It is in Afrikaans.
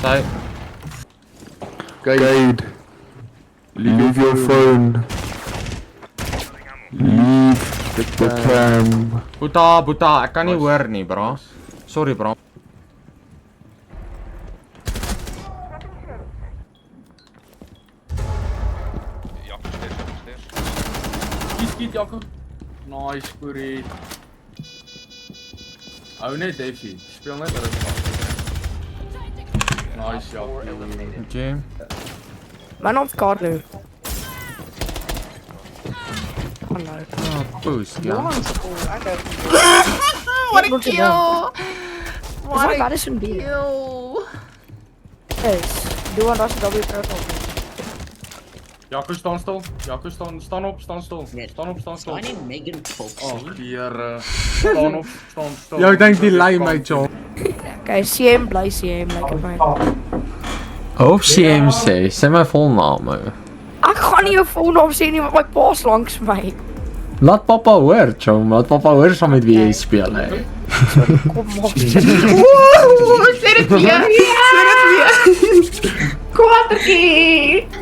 Sy. Guide. Leave your phone. Leave the cam. Boeta, ek kan nie hoor nie, bro. Sorry, bro. Skiet, Jaco. Nice, Corrie. Hou net Deffie. Speel net rustig. Nice, Jaco. Okay. My naam's Carlo. Oh no. Poes, ja. What a kill! What a Madison B. Kill. Yes. Doe aan dat W purple. Jaco, staan stil. Jaco, staan op, staan stil. Staan op, staan stil. Staan Megan Fox. Oh, Here. Staan op, staan stil. Ja, ek dink die lei my job. Okay, CM bly CM, like my. Of CM sê my volnaam. Ek gaan nie jou volnaam sê nie, want my pa's langs my. Laat pappa hoor, chom. Laat pappa hoor saam met wie jy speel, hè. Kom op. Sê dit weer. Sê dit weer. Kwatertjie.